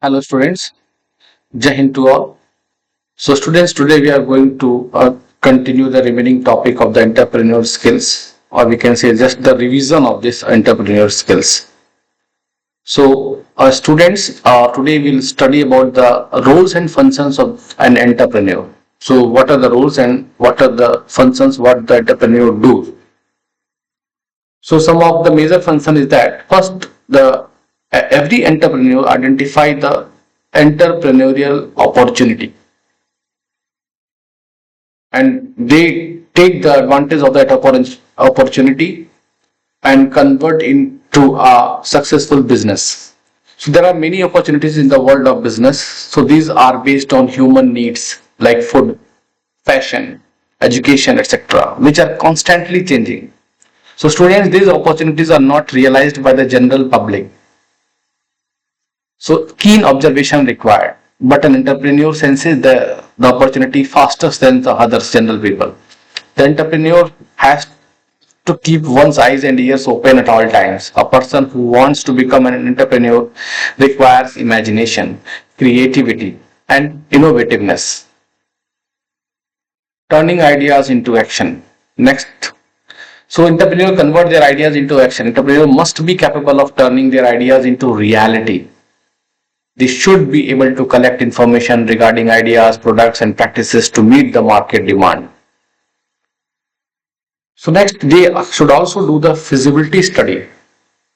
Hello students, Jai Hind to all. So students, today we are going to continue the remaining topic of the entrepreneur skills, or we can say just the revision of this entrepreneur skills. So students, today we'll study about the roles and functions of an entrepreneur. So what are the roles and what are the functions what the entrepreneur do? So some of the major function is that first the every entrepreneur identify the entrepreneurial opportunity and they take the advantage of that opportunity and convert into a successful business. So there are many opportunities in the world of business. So these are based on human needs like food, fashion, education, etc., which are constantly changing. So students, these opportunities are not realized by the general public. So keen observation required. But an entrepreneur senses the opportunity faster than the others general people. The entrepreneur has to keep one's eyes and ears open at all times. A person who wants to become an entrepreneur requires imagination, creativity, and innovativeness. Turning ideas into action. Next. So entrepreneur convert their ideas into action. Entrepreneur must be capable of turning their ideas into reality. They should be able to collect information regarding ideas, products, and practices to meet the market demand. So next, they should also do the feasibility study,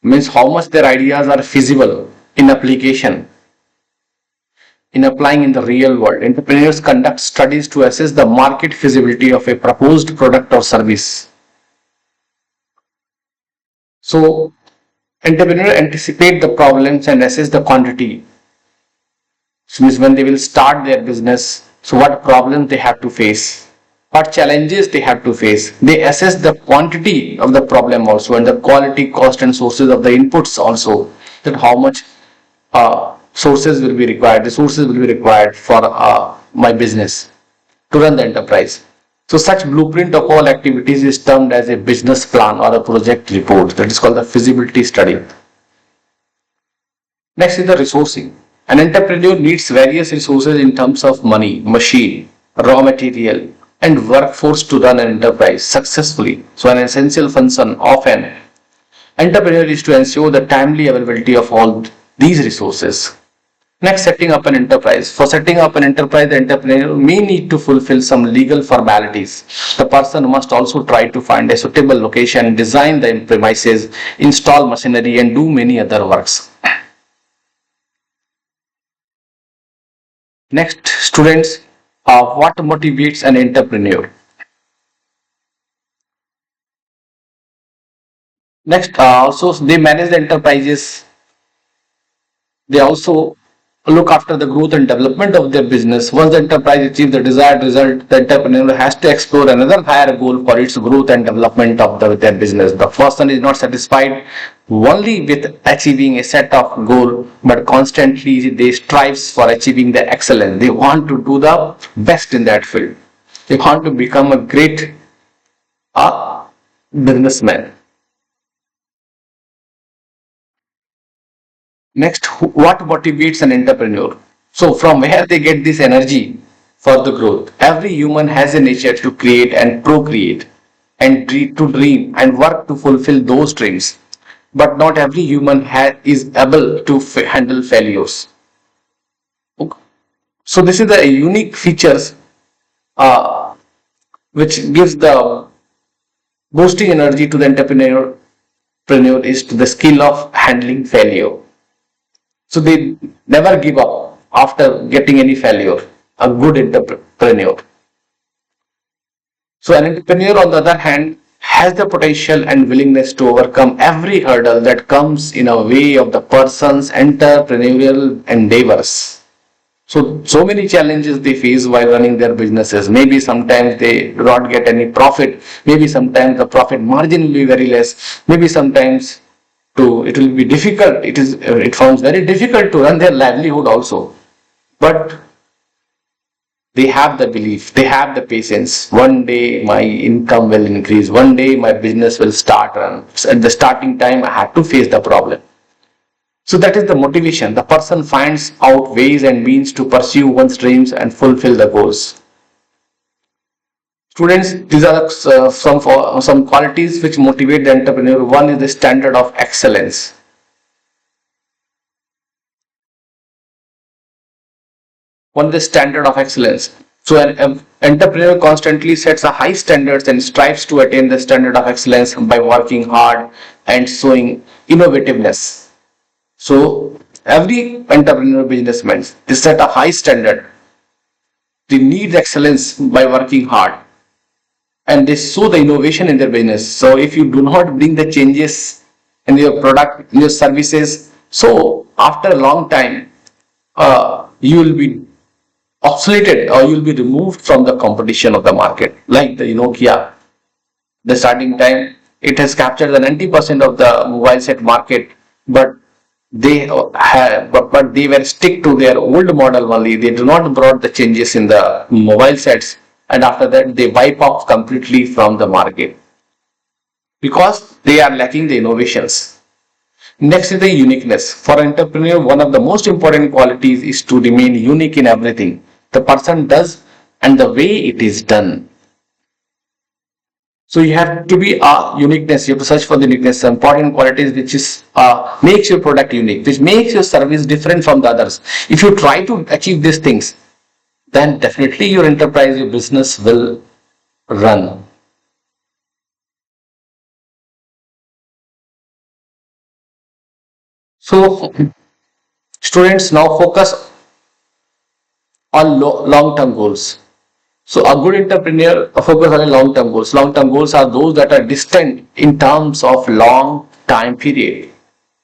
means how much their ideas are feasible in application, in applying in the real world. Entrepreneurs conduct studies to assess the market feasibility of a proposed product or service. So entrepreneurs anticipate the problems and assess the quantity. So means when they will start their business, so what problems they have to face, what challenges they have to face. They assess the quantity of the problem also and the quality, cost and sources of the inputs also, that how much sources will be required, resources will be required for my business to run the enterprise. So such blueprint of all activities is termed as a business plan or a project report, that is called the feasibility study. Next is the resourcing. An entrepreneur needs various resources in terms of money, machine, raw material, and workforce to run an enterprise successfully. So an essential function of an entrepreneur is to ensure the timely availability of all these resources. Next, setting up an enterprise. For setting up an enterprise, the entrepreneur may need to fulfill some legal formalities. The person must also try to find a suitable location, design the premises, install machinery, and do many other works. Next, students, what motivates an entrepreneur? Next, also they manage the enterprises. They also look after the growth and development of their business. Once the enterprise achieves the desired result, the entrepreneur has to explore another higher goal for its growth and development of their business. The person is not satisfied only with achieving a set of goal, but constantly they strives for achieving the excellence. They want to do the best in that field. They want to become a great businessman. Next, what motivates an entrepreneur? So from where they get this energy for the growth? Every human has a nature to create and procreate and to dream and work to fulfill those dreams. But not every human is able to handle failures. Okay. So this is the unique features uh, which gives the boosting energy to the entrepreneur is to the skill of handling failure. So they never give up after getting any failure. A good entrepreneur. So an entrepreneur, on the other hand, has the potential and willingness to overcome every hurdle that comes in a way of the person's entrepreneurial endeavors. So many challenges they face while running their businesses. Maybe sometimes they do not get any profit. Maybe sometimes the profit margin will be very less. Maybe sometimes it will be difficult. It sounds very difficult to run their livelihood also. But they have the belief, they have the patience. One day my income will increase. One day my business will start. And at the starting time, I have to face the problem. So that is the motivation. The person finds out ways and means to pursue one's dreams and fulfill the goals. Students, these are some qualities which motivate the entrepreneur. One is the standard of excellence. One is the standard of excellence. So an entrepreneur constantly sets a high standards and strives to attain the standard of excellence by working hard and showing innovativeness. So every entrepreneur businessman, they set a high standard. They need excellence by working hard and they show the innovation in their business. So if you do not bring the changes in your product, in your services, so after a long time, you will be obsoleted or you will be removed from the competition of the market. Like the Nokia, the starting time, it has captured the 90% of the mobile set market, but but they were stick to their old model only. They do not brought the changes in the mobile sets, and after that they wipe off completely from the market because they are lacking the innovations. Next is the uniqueness. For entrepreneur, one of the most important qualities is to remain unique in everything the person does and the way it is done. So you have to be a uniqueness. You have to search for the uniqueness, some important qualities which is makes your product unique, which makes your service different from the others. If you try to achieve these things, then definitely your enterprise, your business will run. So students now focus on long-term goals. So a good entrepreneur focus on long-term goals. Long-term goals are those that are distant in terms of long time period.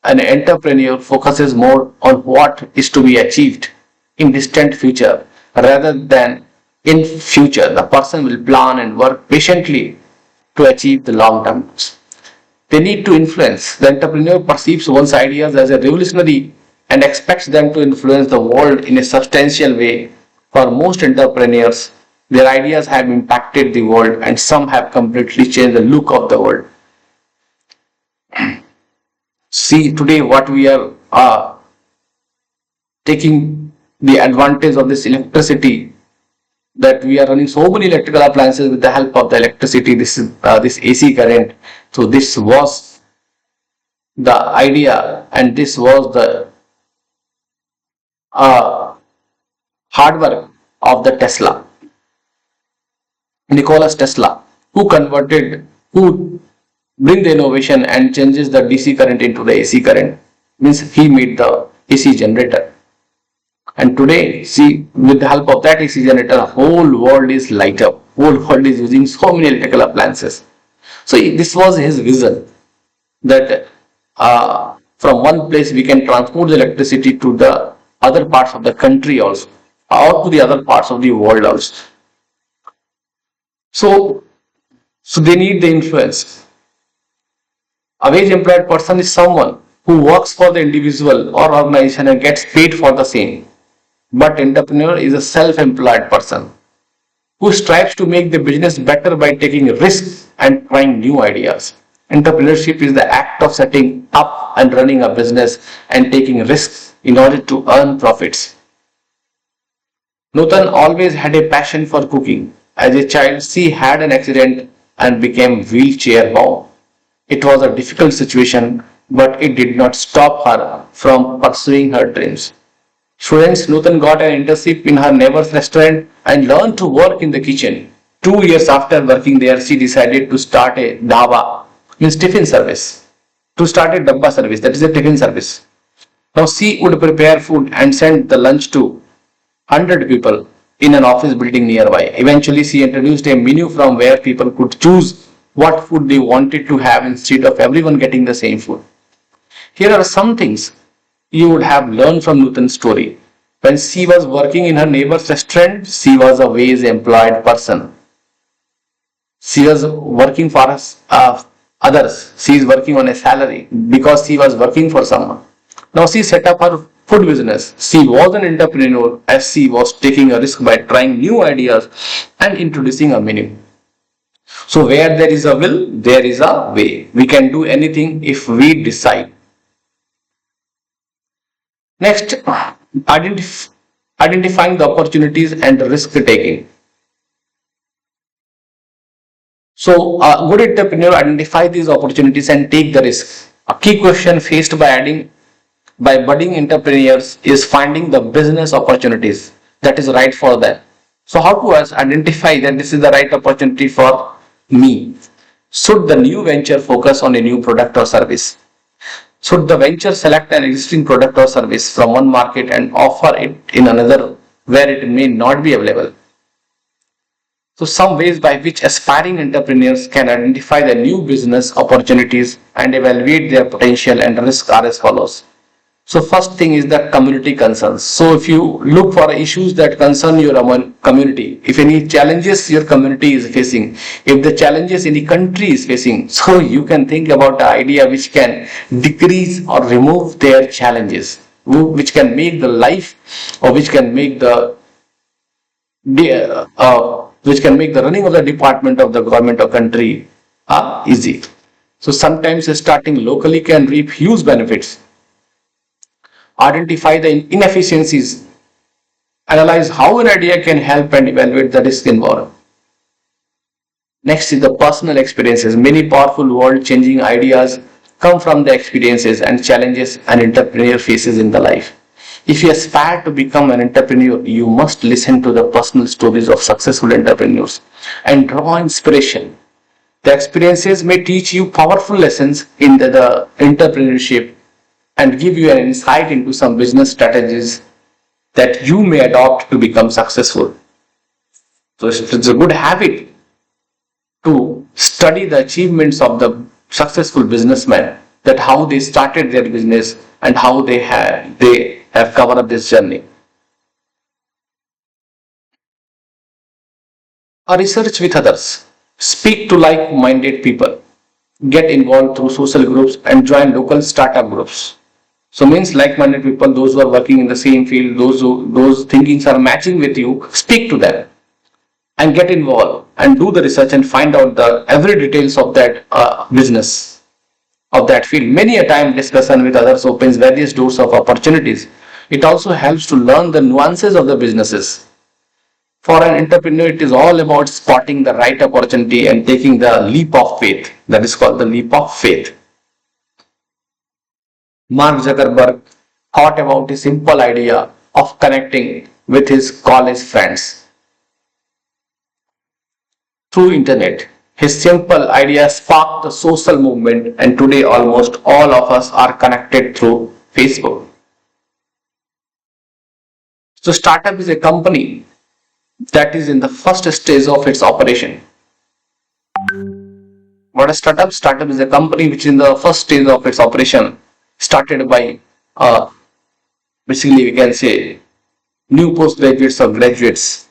An entrepreneur focuses more on what is to be achieved in distant future rather than in future. The person will plan and work patiently to achieve the long-term goals. They need to influence. The entrepreneur perceives one's ideas as a revolutionary and expects them to influence the world in a substantial way. For most entrepreneurs, their ideas have impacted the world and some have completely changed the look of the world. See today what we are taking the advantage of this electricity, that we are running so many electrical appliances with the help of the electricity, this AC current. So this was the idea and this was the hard work of the Nikola Tesla, who bring the innovation and changes the DC current into the AC current. Means he made the AC generator. And today, see, with the help of that AC generator, the whole world is light up. Whole world is using so many electrical appliances. So this was his vision, that from one place we can transport the electricity to the other parts of the country also, or to the other parts of the world also. So they need the influence. A wage employed person is someone who works for the individual or organization and gets paid for the same. But entrepreneur is a self-employed person who strives to make the business better by taking risks and trying new ideas. Entrepreneurship is the act of setting up and running a business and taking risks in order to earn profits. Nutan always had a passion for cooking. As a child, she had an accident and became wheelchair bound. It was a difficult situation, but it did not stop her from pursuing her dreams. Students, Nutan got an internship in her neighbor's restaurant and learned to work in the kitchen. 2 years after working there, she decided to start a dhaba, means tiffin service. To start a dabba service, that is a tiffin service. Now she would prepare food and send the lunch to 100 people in an office building nearby. Eventually, she introduced a menu from where people could choose what food they wanted to have instead of everyone getting the same food. Here are some things you would have learned from Nutan's story. When she was working in her neighbor's restaurant, she was a wage employed person. She was working for others. She is working on a salary because she was working for someone. Now she set up her food business. She was an entrepreneur as she was taking a risk by trying new ideas and introducing a menu. So where there is a will, there is a way. We can do anything if we decide. Next, identifying the opportunities and risk taking. So, a good entrepreneur identify these opportunities and take the risk. A key question faced by budding entrepreneurs is finding the business opportunities that is right for them. So, how to us identify that this is the right opportunity for me? Should the new venture focus on a new product or service? Should the venture select an existing product or service from one market and offer it in another where it may not be available? So, some ways by which aspiring entrepreneurs can identify the new business opportunities and evaluate their potential and risk are as follows. So, first thing is the community concerns. So, if you look for issues that concern your community, if any challenges your community is facing, if the challenges any country is facing, so you can think about the idea which can decrease or remove their challenges, which can make the life or which can make the running of the department of the government or country easy. So sometimes starting locally can reap huge benefits. Identify the inefficiencies, analyze how an idea can help and evaluate the risk involved. Next is the personal experiences. Many powerful world-changing ideas come from the experiences and challenges an entrepreneur faces in the life. If you aspire to become an entrepreneur, you must listen to the personal stories of successful entrepreneurs and draw inspiration. The experiences may teach you powerful lessons in the entrepreneurship and give you an insight into some business strategies that you may adopt to become successful. So it's a good habit to study the achievements of the successful businessmen, that how they started their business and how they have covered up this journey. A research with others. Speak to like-minded people. Get involved through social groups and join local startup groups. So means like-minded people, those who are working in the same field, those thinkings are matching with you, speak to them and get involved and do the research and find out the every details of that business, of that field. Many a time discussion with others opens various doors of opportunities. It also helps to learn the nuances of the businesses. For an entrepreneur, it is all about spotting the right opportunity and taking the leap of faith. That is called the leap of faith. Mark Zuckerberg thought about a simple idea of connecting with his college friends through internet. His simple idea sparked the social movement, and today almost all of us are connected through Facebook. So startup is a company that is in the first stage of its operation. What is startup? Startup is a company which is in the first stage of its operation, started by basically we can say new postgraduates or graduates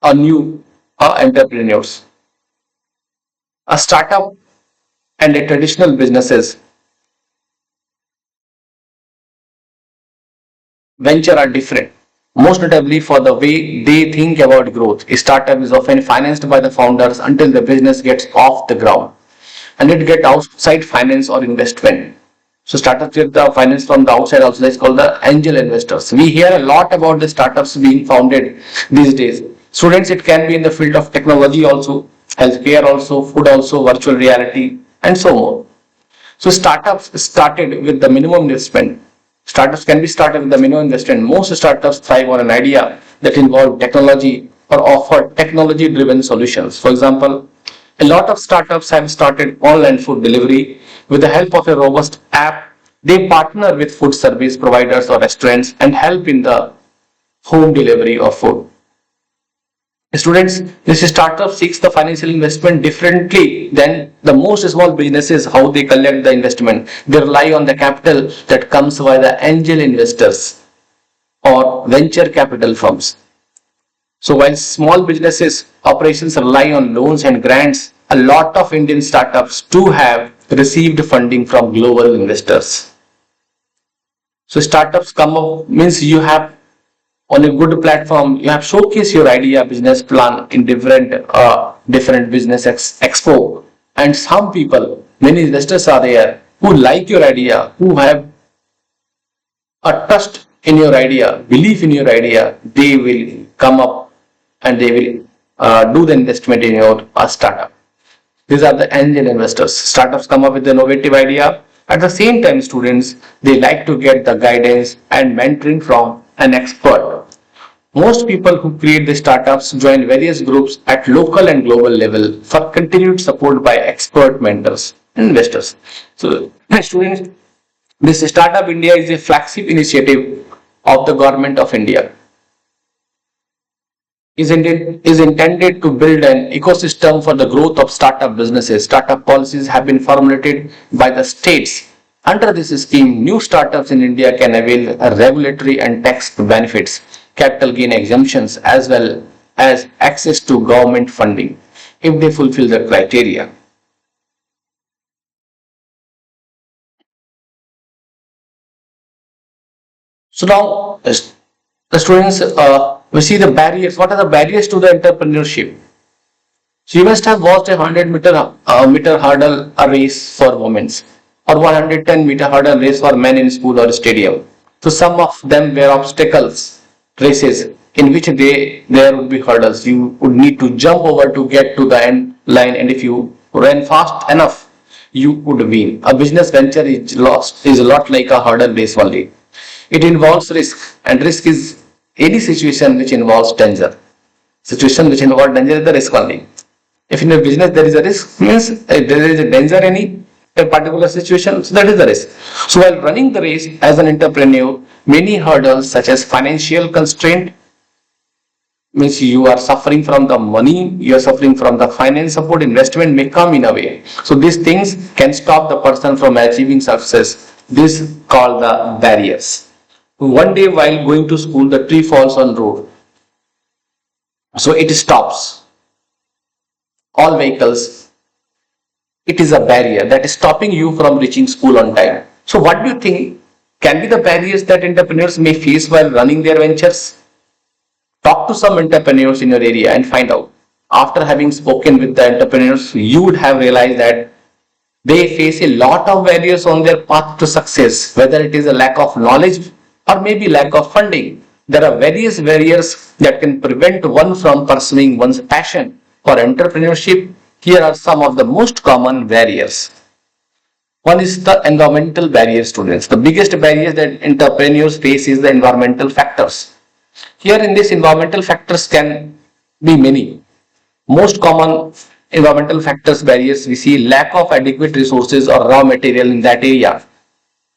or new entrepreneurs. A startup and a traditional businesses venture are different. Most notably for the way they think about growth. A startup is often financed by the founders until the business gets off the ground, and it gets outside finance or investment. So startups get the finance from the outside also. That's called the angel investors. We hear a lot about the startups being founded these days. Students, it can be in the field of technology also, healthcare also, food also, virtual reality, and so on. So startups started with the minimum investment. Startups can be started with the minimum investment. Most startups thrive on an idea that involve technology or offer technology-driven solutions. For example, a lot of startups have started online food delivery with the help of a robust app. They partner with food service providers or restaurants and help in the home delivery of food. Students, this startup seeks the financial investment differently than the most small businesses, how they collect the investment. They rely on the capital that comes via the angel investors or venture capital firms. So while small businesses operations rely on loans and grants, a lot of Indian startups too have received funding from global investors. So startups come up means you have on a good platform, you have showcase your idea, business plan in different business expo, and some people, many investors are there who like your idea, who have a trust in your idea, belief in your idea, they will come up and they will do the investment in your startup. These are the angel investors. Startups come up with an innovative idea. At the same time, students, they like to get the guidance and mentoring from an expert. Most people who create the startups join various groups at local and global level for continued support by expert mentors and investors. So, students, this Startup India is a flagship initiative of the Government of India. Is intended to build an ecosystem for the growth of startup businesses. Startup policies have been formulated by the states. Under this scheme, new startups in India can avail regulatory and tax benefits, capital gain exemptions, as well as access to government funding if they fulfill the criteria. So now, the students, we see the barriers. What are the barriers to the entrepreneurship? So you must have watched a 100 meter hurdle race for women or 110-meter hurdle race for men in school or stadium. So some of them were obstacles races in which there would be hurdles. You would need to jump over to get to the end line, and if you ran fast enough, you would win. A business venture is a lot like a hurdle race only. It involves risk, and risk is any situation which involves danger. Situation which involves danger is the risk only. If in a business there is a risk, means there is a danger in a particular situation, so that is the risk. So while running the race as an entrepreneur, many hurdles such as financial constraint, means you are suffering from the money, you are suffering from the finance support, investment may come in a way. So these things can stop the person from achieving success. This called the barriers. One day while going to school, the tree falls on road. So it stops all vehicles. It is a barrier that is stopping you from reaching school on time. So what do you think can be the barriers that entrepreneurs may face while running their ventures? Talk to some entrepreneurs in your area and find out. After having spoken with the entrepreneurs, you would have realized that they face a lot of barriers on their path to success, whether it is a lack of knowledge or maybe lack of funding. There are various barriers that can prevent one from pursuing one's passion for entrepreneurship. Here are some of the most common barriers. One is the environmental barriers, students. The biggest barrier that entrepreneurs face is the environmental factors. Here in this, environmental factors can be many. Most common environmental factors barriers we see lack of adequate resources or raw material in that area.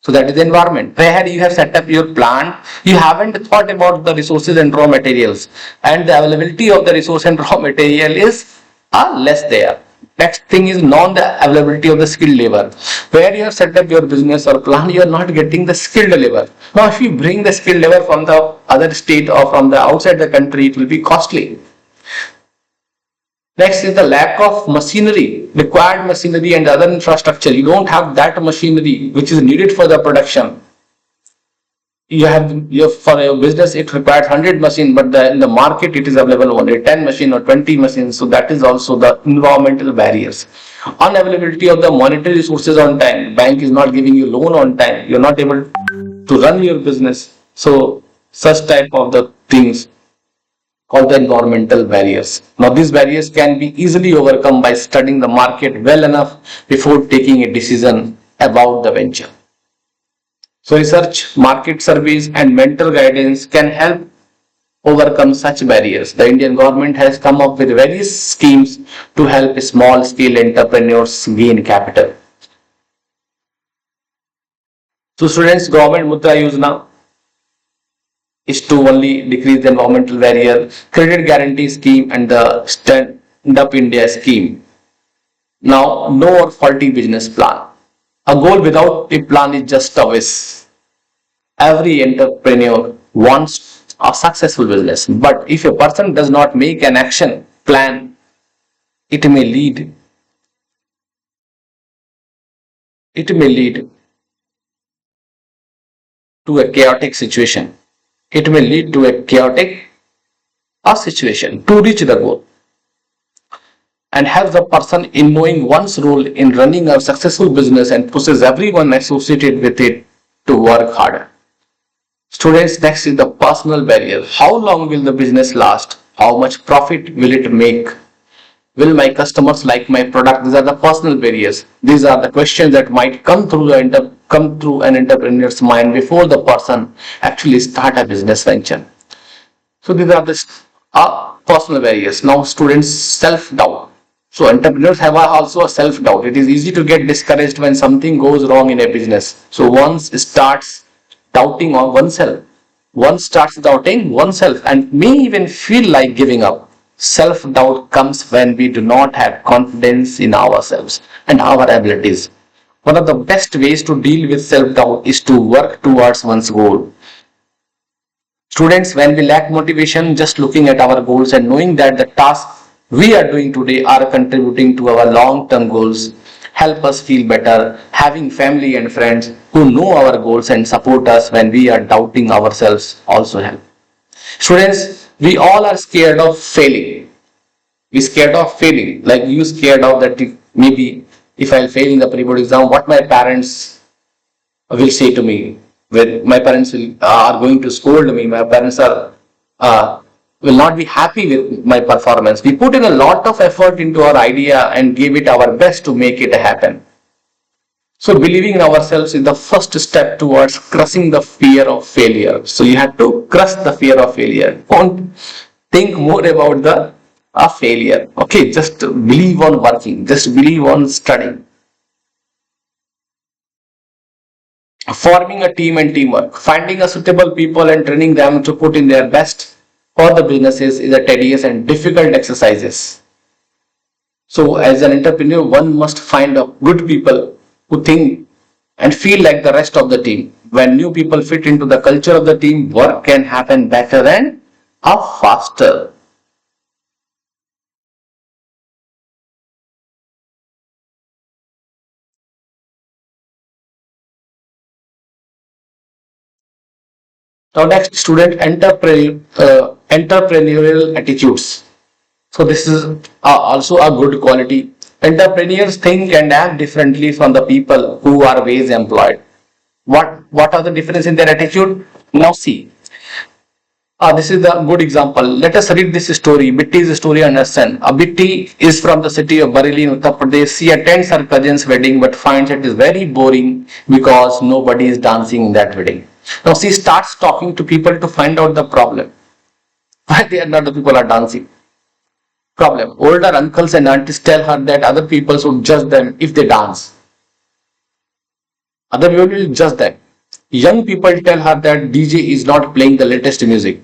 So that is the environment. Where you have set up your plant, you haven't thought about the resources and raw materials, and the availability of the resource and raw material is less there. Next thing is non-availability of the skilled labor. Where you have set up your business or plant, you are not getting the skilled labor. Now, if you bring the skilled labor from the other state or from the outside the country, it will be costly. Next is the lack of machinery, required machinery and other infrastructure. You don't have that machinery which is needed for the production. For your business it requires 100 machines, but in the market it is available only 10 machines or 20 machines. So that is also the environmental barriers. Unavailability of the monetary resources on time. Bank is not giving you loan on time. You are not able to run your business. So such type of the things called the environmental barriers. Now these barriers can be easily overcome by studying the market well enough before taking a decision about the venture. So research, market surveys and mentor guidance can help overcome such barriers. The Indian government has come up with various schemes to help small scale entrepreneurs gain capital. So students, government Mudra Yojana is to only decrease the environmental barrier, credit guarantee scheme and the Stand Up India scheme. Now, no or faulty business plan. A goal without a plan is just a wish. Every entrepreneur wants a successful business, but if a person does not make an action plan, it may lead to a chaotic situation. It may lead to a chaotic situation to reach the goal, and help the person in knowing one's role in running a successful business and pushes everyone associated with it to work harder. Students, next is the personal barrier. How long will the business last? How much profit will it make? Will my customers like my product? These are the personal barriers. These are the questions that might come through an entrepreneur's mind before the person actually start a business venture. So these are the personal barriers. Now students self-doubt. So entrepreneurs have also a self-doubt. It is easy to get discouraged when something goes wrong in a business. So doubting on oneself. One starts doubting oneself and may even feel like giving up. Self-doubt comes when we do not have confidence in ourselves and our abilities. One of the best ways to deal with self-doubt is to work towards one's goal. Students, when we lack motivation, just looking at our goals and knowing that the tasks we are doing today are contributing to our long-term goals, help us feel better. Having family and friends who know our goals and support us when we are doubting ourselves also help. Students, we all are scared of failing. We scared of failing, like you scared of that maybe if I'll fail in the pre-board exam, what my parents will say to me. When my parents are going to scold me, my parents are will not be happy with my performance. We put in a lot of effort into our idea and give it our best to make it happen. So believing in ourselves is the first step towards crushing the fear of failure. So you have to crush the fear of failure. Don't think more about the failure. Okay, just believe on working. Just believe on studying. Forming a team and teamwork. Finding a suitable people and training them to put in their best for the businesses is a tedious and difficult exercises. So as an entrepreneur, one must find a good people who think and feel like the rest of the team. When new people fit into the culture of the team, work can happen better and faster. Now next, entrepreneurial attitudes. So this is also a good quality. Entrepreneurs think and act differently from the people who are always employed. What are the difference in their attitude? Now see, this is the good example. Let us read this story. Bitti's story and understand. Bitti is from the city of Bareilly in Uttar Pradesh. She attends her cousin's wedding but finds it is very boring because nobody is dancing in that wedding. Now she starts talking to people to find out the problem. Why they are not the people are dancing? Problem. Older uncles and aunties tell her that other people should judge them if they dance. Other people will judge them. Young people tell her that DJ is not playing the latest music.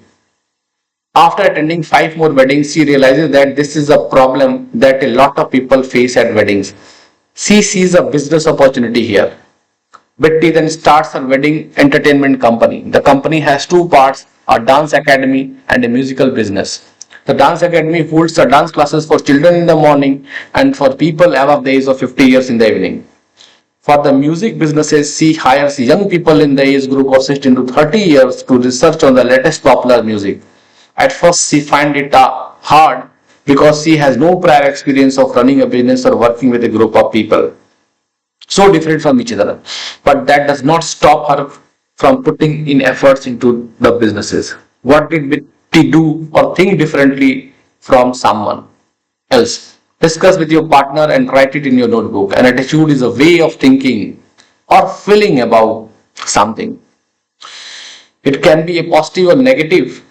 After attending 5 more weddings, she realizes that this is a problem that a lot of people face at weddings. She sees a business opportunity here. Betty then starts her wedding entertainment company. The company has two parts, a dance academy and a musical business. The dance academy holds the dance classes for children in the morning and for people above the age of 50 years in the evening. For the music businesses, she hires young people in the age group of 16 to 30 years to research on the latest popular music. At first, she finds it hard because she has no prior experience of running a business or working with a group of people so different from each other. But that does not stop her from putting in efforts into the businesses. What did Betty do or think differently from someone else? Discuss with your partner and write it in your notebook. An attitude is a way of thinking or feeling about something. It can be a positive or negative,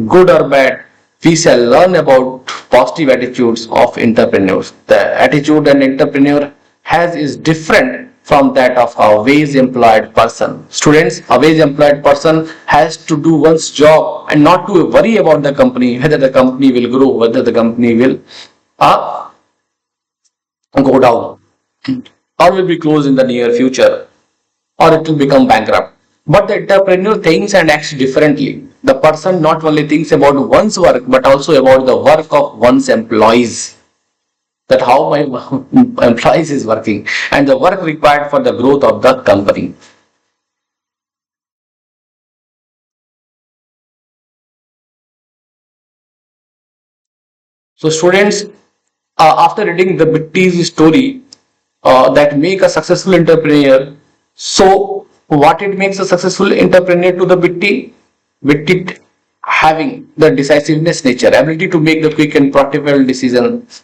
good or bad. We shall learn about positive attitudes of entrepreneurs. The attitude an entrepreneur has is different from that of a wage employed person. Students, a wage employed person has to do one's job and not to worry about the company, whether the company will grow, whether the company will uh, go down or will be closed in the near future or it will become bankrupt. But the entrepreneur thinks and acts differently. The person not only thinks about one's work but also about the work of one's employees. That how my employees is working and the work required for the growth of the company. So students, after reading the Bitty's story that make a successful entrepreneur so What it makes a successful entrepreneur to the with it having the decisiveness nature, ability to make the quick and profitable decisions.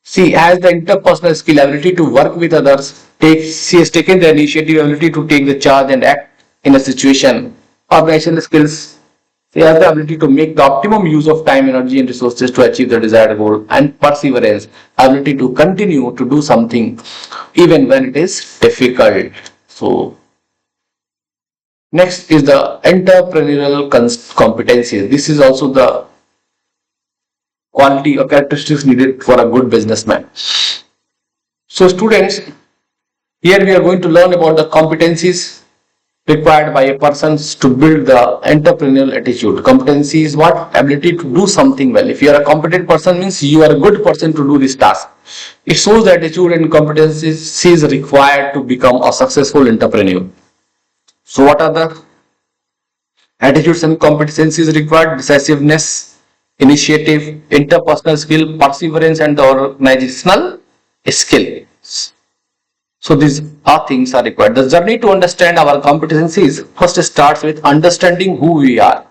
She has the interpersonal skill, ability to work with others. She has taken the initiative, ability to take the charge and act in a situation. Organizational skills. She has the ability to make the optimum use of time, energy, and resources to achieve the desired goal. And perseverance, ability to continue to do something even when it is difficult. So, next is the entrepreneurial competencies. This is also the quality or characteristics needed for a good businessman. So, students, here we are going to learn about the competencies required by a person to build the entrepreneurial attitude. Competency is what? Ability to do something well. If you are a competent person, means you are a good person to do this task. It shows the attitude and competencies is required to become a successful entrepreneur. So, what are the attitudes and competencies required? Decisiveness, initiative, interpersonal skill, perseverance, and the organizational skill. So these are things are required. The journey to understand our competencies first starts with understanding who we are.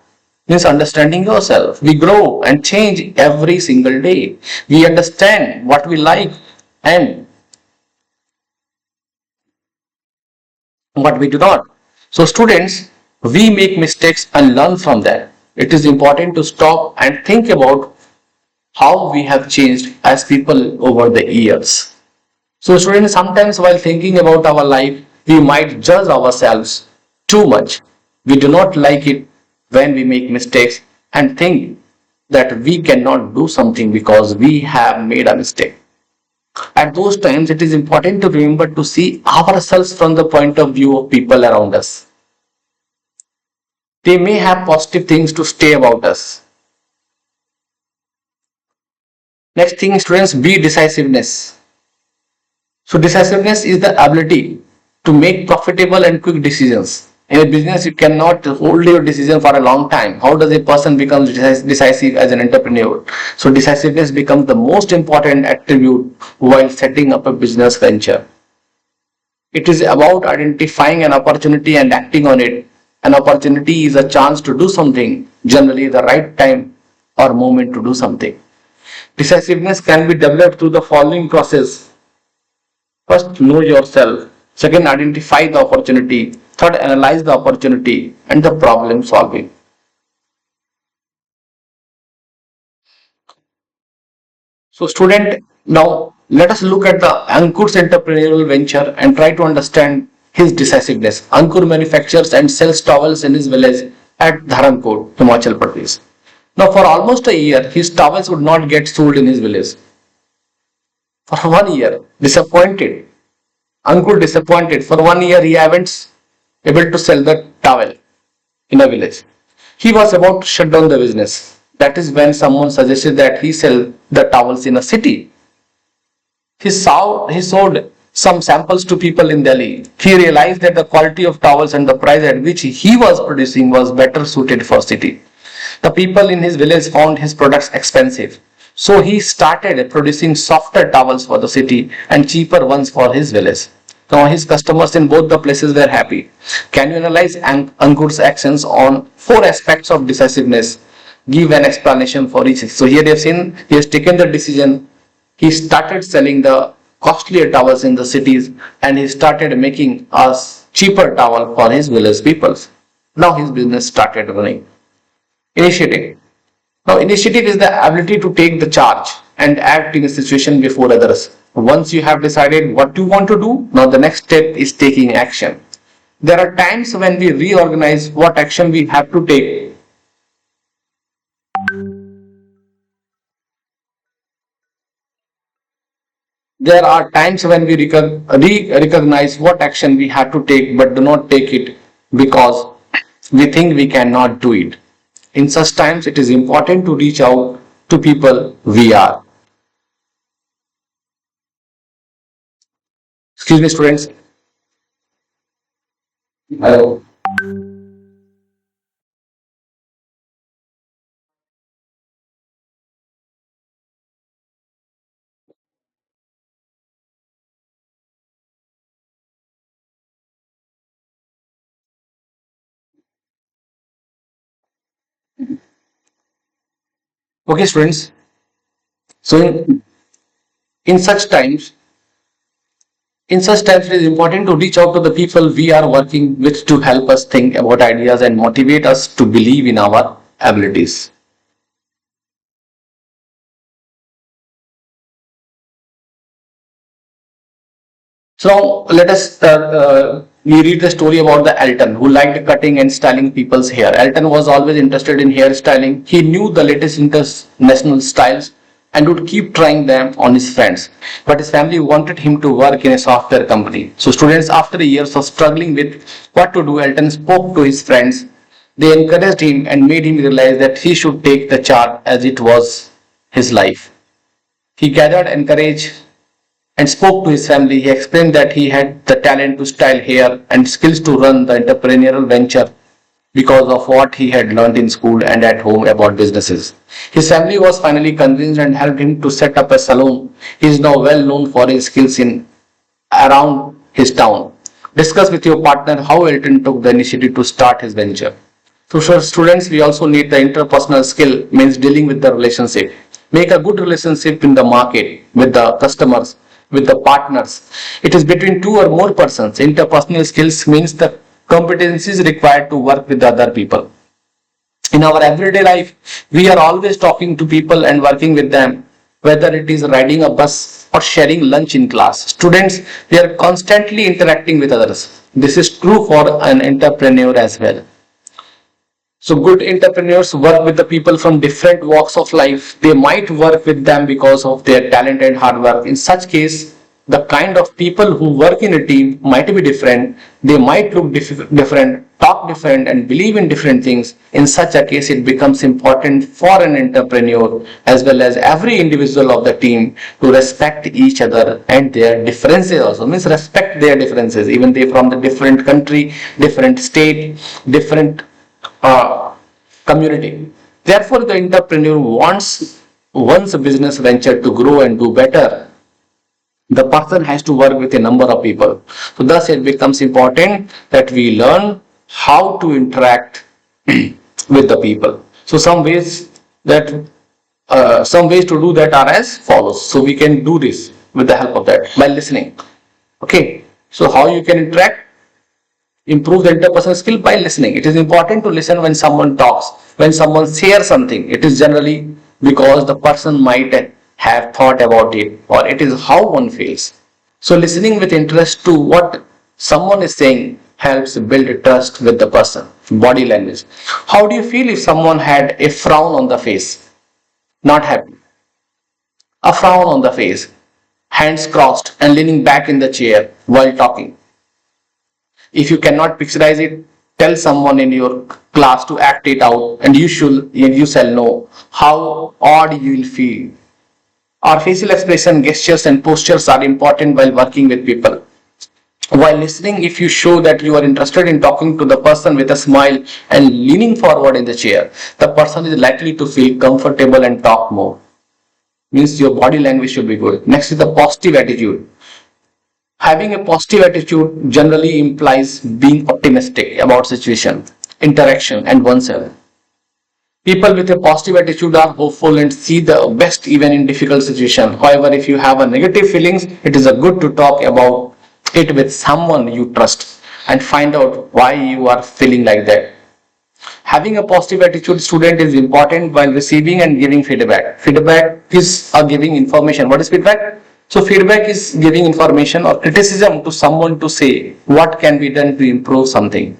Means understanding yourself. We grow and change every single day. We understand what we like and what we do not. So students, we make mistakes and learn from them. It is important to stop and think about how we have changed as people over the years. So students, sometimes while thinking about our life, we might judge ourselves too much. We do not like it when we make mistakes and think that we cannot do something because we have made a mistake. At those times, it is important to remember to see ourselves from the point of view of people around us. They may have positive things to say about us. Next thing, students, be decisiveness. So decisiveness is the ability to make profitable and quick decisions. In a business, you cannot hold your decision for a long time. How does a person become decisive as an entrepreneur? So decisiveness becomes the most important attribute while setting up a business venture. It is about identifying an opportunity and acting on it. An opportunity is a chance to do something, generally the right time or moment to do something. Decisiveness can be developed through the following process. First, know yourself. Second, identify the opportunity. Third, analyze the opportunity and the problem solving. So, student, now let us look at the Ankur's entrepreneurial venture and try to understand his decisiveness. Ankur manufactures and sells towels in his village at Dharamkot, Himachal Pradesh. Now, for almost a year, his towels would not get sold in his village. For 1 year, disappointed. Ankur disappointed. For 1 year, he haven't able to sell the towel in a village. He was about to shut down the business. That is when someone suggested that he sell the towels in a city. He sold some samples to people in Delhi. He realized that the quality of towels and the price at which he was producing was better suited for city. The people in his village found his products expensive. So he started producing softer towels for the city and cheaper ones for his village. Now his customers in both the places were happy. Can you analyze Ankur's actions on four aspects of decisiveness? Give an explanation for each. So here you have seen he has taken the decision. He started selling the costlier towels in the cities and he started making a cheaper towel for his village peoples. Now his business started running. Initiative. Now, initiative is the ability to take the charge and act in a situation before others. Once you have decided what you want to do, now the next step is taking action. There are times when we reorganize what action we have to take. There are times when we recognize what action we have to take but do not take it because we think we cannot do it. In such times, it is important to reach out to people we are. Excuse me, students. Hello. Okay, students. So in such times, it is important to reach out to the people we are working with to help us think about ideas and motivate us to believe in our abilities. So let us we read the story about the Elton who liked cutting and styling people's hair. Elton was always interested in hairstyling. He knew the latest international styles and would keep trying them on his friends. But his family wanted him to work in a software company. So students, after years of struggling with what to do, Elton spoke to his friends. They encouraged him and made him realize that he should take the charge as it was his life. He gathered encourage and spoke to his family. He explained that he had the talent to style hair and skills to run the entrepreneurial venture because of what he had learned in school and at home about businesses. His family was finally convinced and helped him to set up a salon. He is now well known for his skills in around his town. Discuss with your partner how Elton took the initiative to start his venture. So for students, we also need the interpersonal skill, means dealing with the relationship. Make a good relationship in the market, with the customers, with the partners. It is between two or more persons. Interpersonal skills means the competencies required to work with other people. In our everyday life, we are always talking to people and working with them, whether it is riding a bus or sharing lunch in class. Students, they are constantly interacting with others. This is true for an entrepreneur as well. So good entrepreneurs work with the people from different walks of life. They might work with them because of their talent and hard work. In such case, the kind of people who work in a team might be different. They might look different, talk different, and believe in different things. In such a case, it becomes important for an entrepreneur as well as every individual of the team to respect each other and their differences also. Means respect their differences, even they from the different country, different state, different community. Therefore, the entrepreneur wants a business venture to grow and do better. The person has to work with a number of people. So thus it becomes important that we learn how to interact with the people. So some ways to do that are as follows. So we can do this with the help of that by listening. Okay. So how you can interact? Improve the interpersonal skill by listening. It is important to listen when someone talks, when someone shares something. It is generally because the person might have thought about it, or it is how one feels. So listening with interest to what someone is saying helps build trust with the person. Body language. How do you feel if someone had a frown on the face? Not happy. A frown on the face, hands crossed and leaning back in the chair while talking. If you cannot picturize it, tell someone in your class to act it out, and you shall know how odd you will feel. Our facial expression, gestures and postures are important while working with people. While listening, if you show that you are interested in talking to the person with a smile and leaning forward in the chair, the person is likely to feel comfortable and talk more. Means your body language should be good. Next is the positive attitude. Having a positive attitude generally implies being optimistic about situation, interaction and oneself. People with a positive attitude are hopeful and see the best even in difficult situations. However, if you have a negative feelings, it is a good to talk about it with someone you trust and find out why you are feeling like that. Having a positive attitude, student, is important while receiving and giving feedback. Feedback is giving information. What is feedback? So feedback is giving information or criticism to someone to say what can be done to improve something.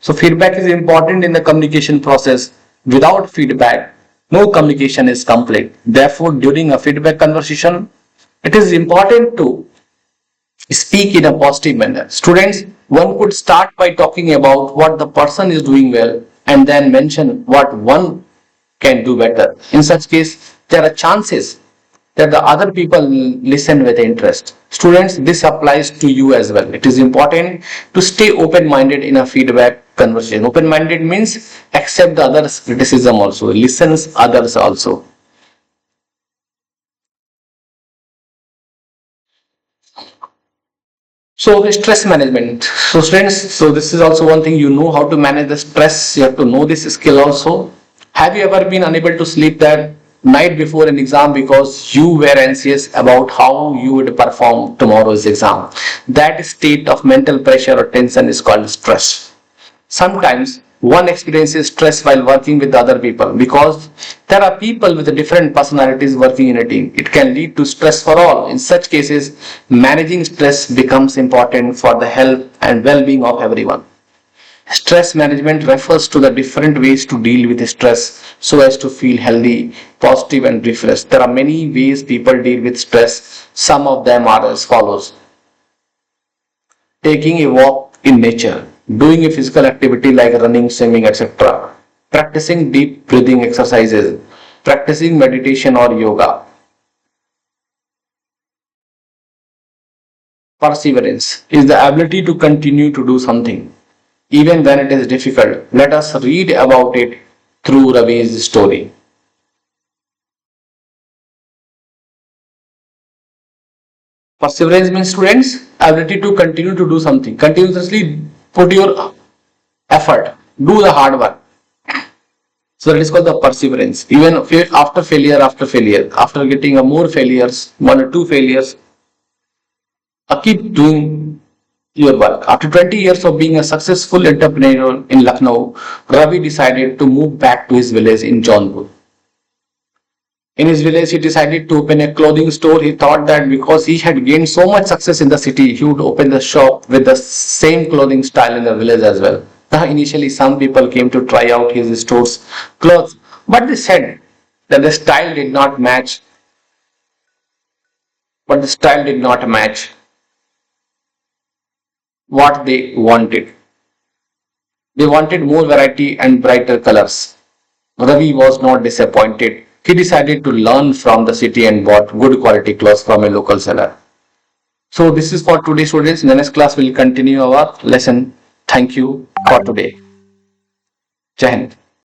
So feedback is important in the communication process. Without feedback, no communication is complete. Therefore, during a feedback conversation, it is important to speak in a positive manner. Students, one could start by talking about what the person is doing well and then mention what one can do better. In such case, there are chances that the other people listen with interest. Students, this applies to you as well. It is important to stay open-minded in a feedback conversation. Open-minded means accept the other's criticism also, listens others also. So stress management. So students, so this is also one thing, you know how to manage the stress. You have to know this skill also. Have you ever been unable to sleep night before an exam because you were anxious about how you would perform tomorrow's exam. That state of mental pressure or tension is called stress. Sometimes one experiences stress while working with other people because there are people with different personalities working in a team. It can lead to stress for all. In such cases, managing stress becomes important for the health and well-being of everyone. Stress management refers to the different ways to deal with stress so as to feel healthy, positive, and refreshed. There are many ways people deal with stress. Some of them are as follows: taking a walk in nature, doing a physical activity like running, swimming, etc., practicing deep breathing exercises, practicing meditation or yoga. Perseverance is the ability to continue to do something even when it is difficult. Let us read about it through Ravi's story. Perseverance means, students, ability to continue to do something. Continuously put your effort, do the hard work. So that is called the perseverance. Even after failure, after getting a more failures, one or two failures, keep doing your work. After 20 years of being a successful entrepreneur in Lucknow, Ravi decided to move back to his village in Jaunpur. In his village, he decided to open a clothing store. He thought that because he had gained so much success in the city, he would open the shop with the same clothing style in the village as well. Now, initially, some people came to try out his store's clothes, but they said that the style did not match. But the style did not match what they wanted. They wanted more variety and brighter colors. Ravi was not disappointed. He decided to learn from the city and bought good quality clothes from a local seller. So this is for today, students. In the next class, we will continue our lesson. Thank you for today. Jai Hind.